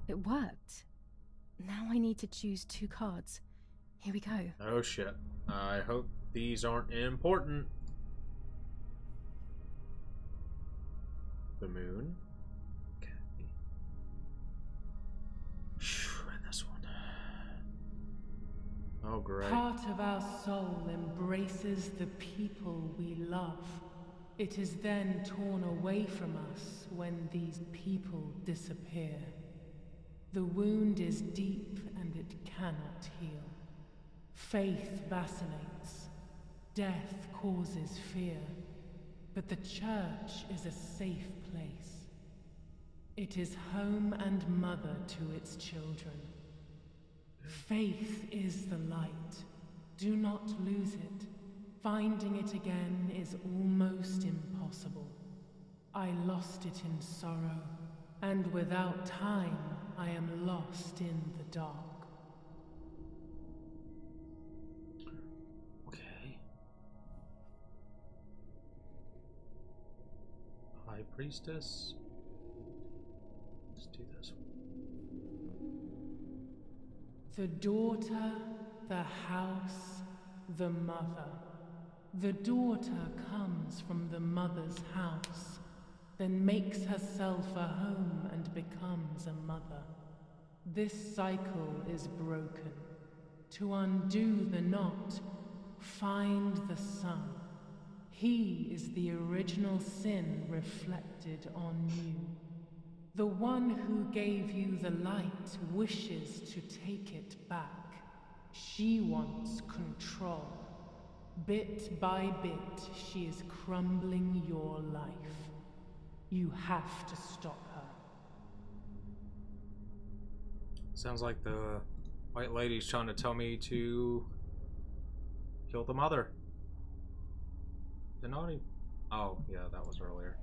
It worked. Now I need to choose 2 cards. Here we go. Oh shit. I hope these aren't important. The moon. Okay. And this one. Oh, great. Part of our soul embraces the people we love. It is then torn away from us when these people disappear. The wound is deep and it cannot heal. Faith vacillates. Death causes fear. But the church is a safe place. It is home and mother to its children. Faith is the light. Do not lose it. Finding it again is almost impossible. I lost it in sorrow, and without time, I am lost in the dark. Okay. High Priestess. Let's do this one. The daughter, the house, the mother. The daughter comes from the mother's house, then makes herself a home and becomes a mother. This cycle is broken. To undo the knot, find the sun. He is the original sin reflected on you. The one who gave you the light wishes to take it back. She wants control. Bit by bit, she is crumbling your life. You have to stop her. Sounds like the white lady's trying to tell me to kill the mother. Denati. Oh, yeah, that was earlier.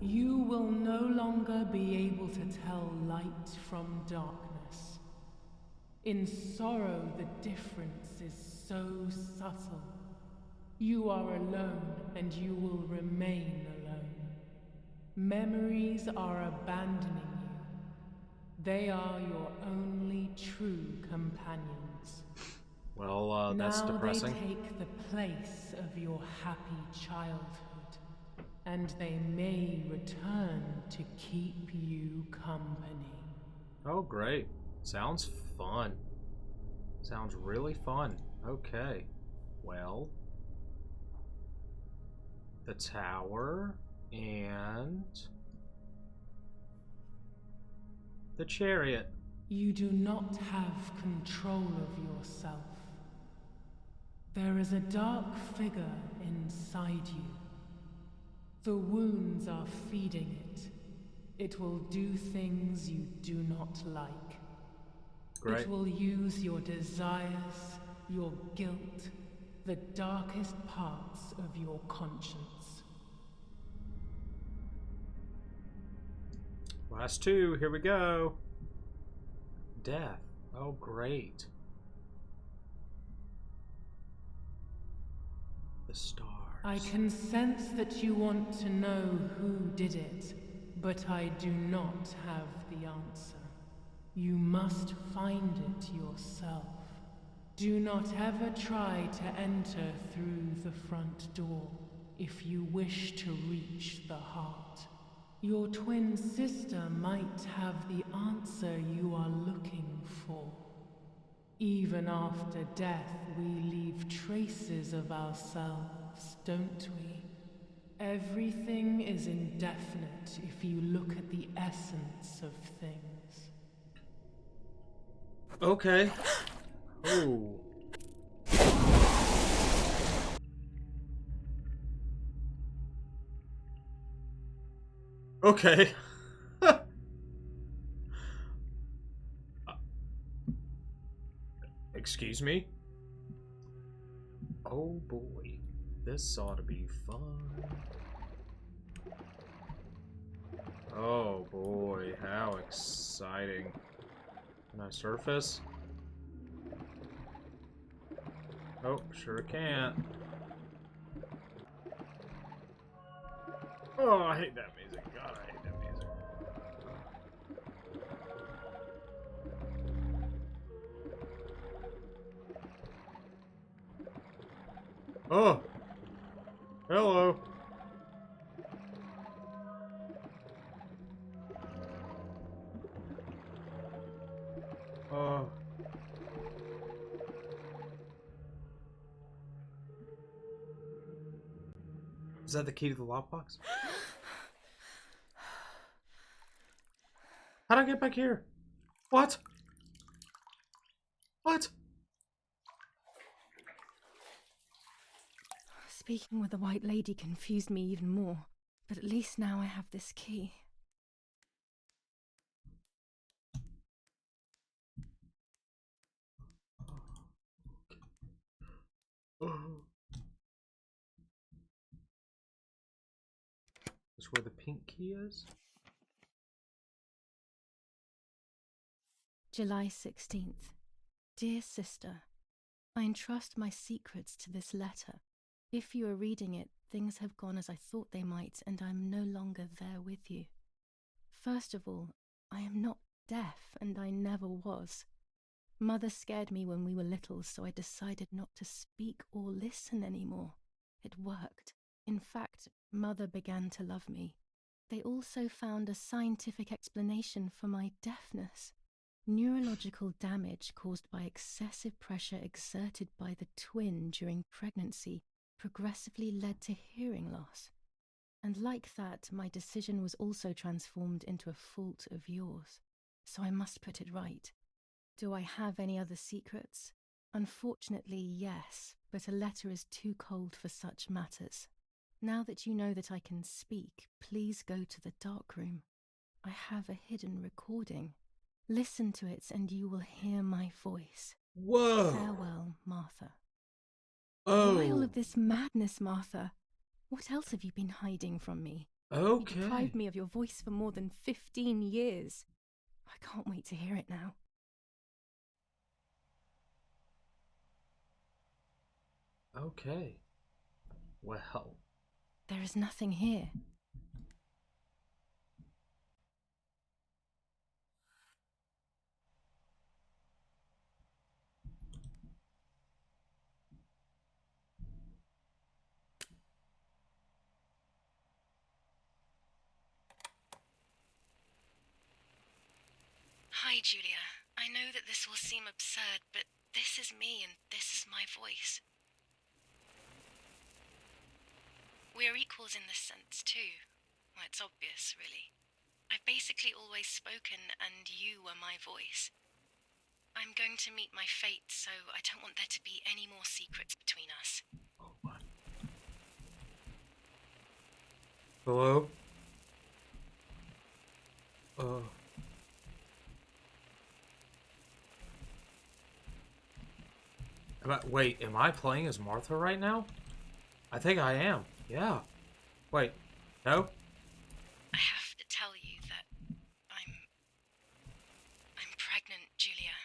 You will no longer be able to tell light from darkness. In sorrow, the difference is so subtle. You are alone, and you will remain alone. Memories are abandoning you. They are your only true companions. Well, that's depressing. Now they take the place of your happy childhood, and they may return to keep you company. Oh, great. Sounds fun. Sounds really fun. Okay. Well, the tower and the chariot. You do not have control of yourself. There is a dark figure inside you. The wounds are feeding it. It will do things you do not like. Great. It will use your desires, your guilt, the darkest parts of your conscience. Last 2, here we go. Death. Oh, great. The stars. I can sense that you want to know who did it, but I do not have the answer. You must find it yourself. Do not ever try to enter through the front door if you wish to reach the heart. Your twin sister might have the answer you are looking for. Even after death, we leave traces of ourselves, don't we? Everything is indefinite if you look at the essence of things. Okay. Oh. Okay. Excuse me? Oh boy. This ought to be fun. Oh boy, how exciting. Can I surface? Oh, sure can't. Oh, I hate that music. God, I hate that music. Oh! Hello! Oh. Is that the key to the lockbox? How'd I get back here? What? What? Speaking with the White Lady confused me even more, but at least now I have this key. Is where the pink key is? July 16th. Dear sister, I entrust my secrets to this letter. If you are reading it, things have gone as I thought they might, and I am no longer there with you. First of all, I am not deaf, and I never was. Mother scared me when we were little, so I decided not to speak or listen anymore. It worked. In fact, Mother began to love me. They also found a scientific explanation for my deafness. Neurological damage caused by excessive pressure exerted by the twin during pregnancy progressively led to hearing loss. And like that, my decision was also transformed into a fault of yours. So I must put it right. Do I have any other secrets? Unfortunately, yes, but a letter is too cold for such matters. Now that you know that I can speak, please go to the dark room. I have a hidden recording. Listen to it and you will hear my voice. Whoa! Farewell, Martha. Oh! Why all of this madness, Martha? What else have you been hiding from me? Okay. You deprived me of your voice for more than 15 years. I can't wait to hear it now. Okay. Well. There is nothing here. Hi, Julia. I know that this will seem absurd, but this is me and this is my voice. We are equals in this sense, too. Well, it's obvious, really. I've basically always spoken, and you were my voice. I'm going to meet my fate, so I don't want there to be any more secrets between us. Oh my. Hello? Wait, am I playing as Martha right now? I think I am. Yeah. Wait. No? I have to tell you that I'm pregnant, Julia.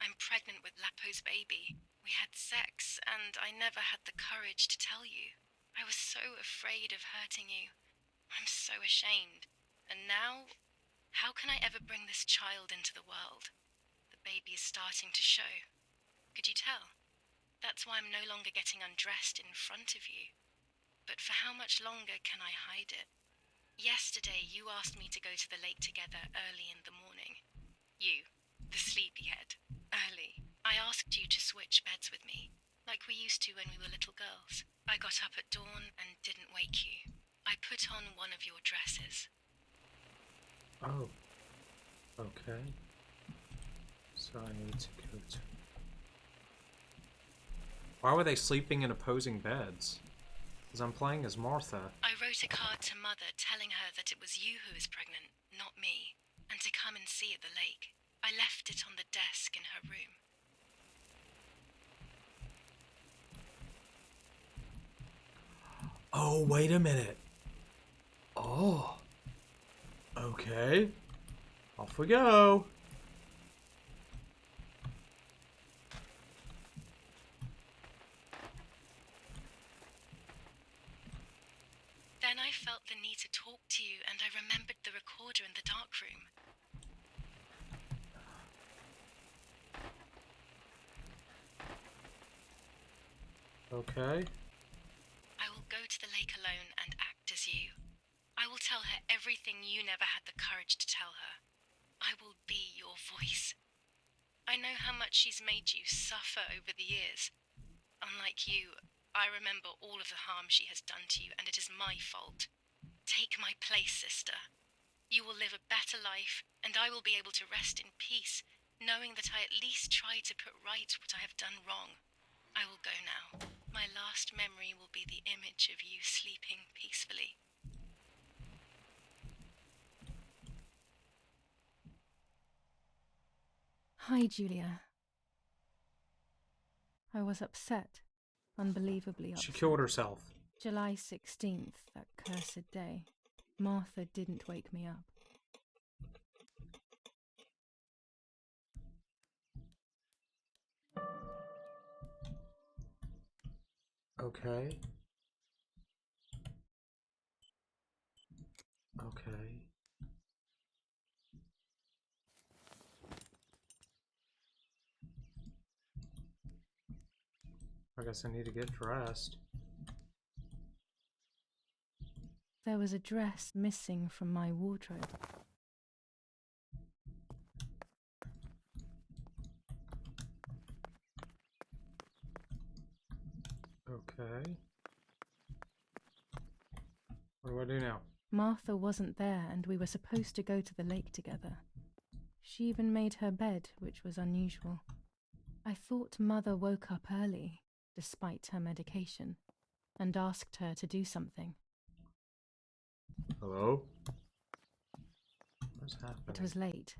I'm pregnant with Lapo's baby. We had sex, and I never had the courage to tell you. I was so afraid of hurting you. I'm so ashamed. And now, how can I ever bring this child into the world? The baby is starting to show. Could you tell? That's why I'm no longer getting undressed in front of you. But for how much longer can I hide it? Yesterday, you asked me to go to the lake together early in the morning. You, the sleepyhead, early. I asked you to switch beds with me, like we used to when we were little girls. I got up at dawn and didn't wake you. I put on one of your dresses. Oh. Okay. So I need to go to... Why were they sleeping in opposing beds? Because I'm playing as Martha. I wrote a card to Mother telling her that it was you who was pregnant, not me, and to come and see at the lake. I left it on the desk in her room. Oh, wait a minute. Oh. Okay. Off we go. Then I felt the need to talk to you, and I remembered the recorder in the dark room. Okay. I will go to the lake alone and act as you. I will tell her everything you never had the courage to tell her. I will be your voice. I know how much she's made you suffer over the years. Unlike you, I remember all of the harm she has done to you, and it is my fault. Take my place, sister. You will live a better life, and I will be able to rest in peace, knowing that I at least tried to put right what I have done wrong. I will go now. My last memory will be the image of you sleeping peacefully. Hi, Julia. I was upset. Unbelievably upset. She killed herself. July 16th, that cursed day. Martha didn't wake me up. Okay. Okay. I guess I need to get dressed. There was a dress missing from my wardrobe. Okay. What do I do now? Martha wasn't there, and we were supposed to go to the lake together. She even made her bed, which was unusual. I thought Mother woke up early, despite her medication, and asked her to do something. Hello? What's happening? It was late.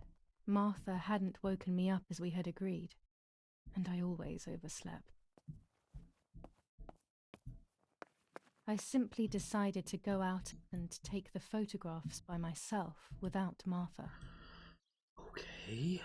Martha hadn't woken me up as we had agreed, and I always overslept. I simply decided to go out and take the photographs by myself without Martha. Okay.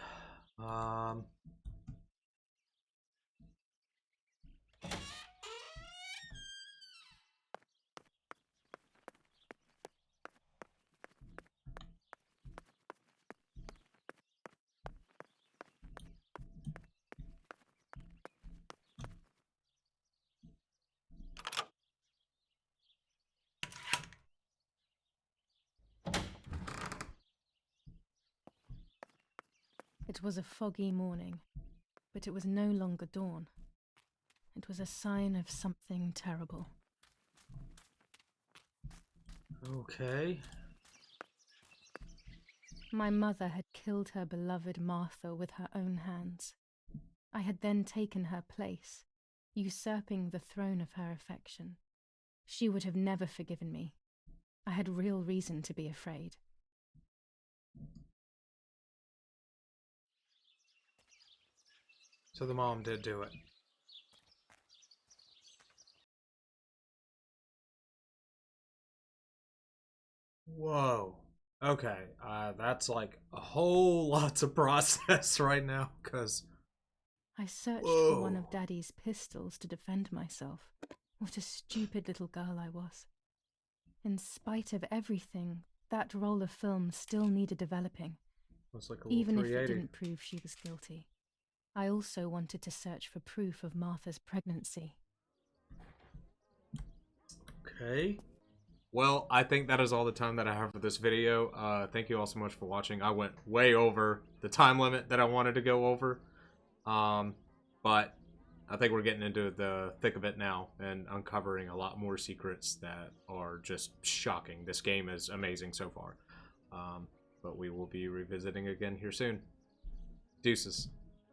It was a foggy morning, but it was no longer dawn. It was a sign of something terrible. Okay. My mother had killed her beloved Martha with her own hands. I had then taken her place, usurping the throne of her affection. She would have never forgiven me. I had real reason to be afraid. So the mom did do it. Whoa. Okay, that's like a whole lot to process right now, because... I searched for one of Daddy's pistols to defend myself. What a stupid little girl I was. In spite of everything, that roll of film still needed developing, Looks like a little even if it 380. didn't prove she was guilty. I also wanted to search for proof of Martha's pregnancy. Okay. Well, I think that is all the time that I have for this video. Thank you all so much for watching. I went way over the time limit that I wanted to go over. But I think we're getting into the thick of it now and uncovering a lot more secrets that are just shocking. This game is amazing so far. But we will be revisiting again here soon. Deuces.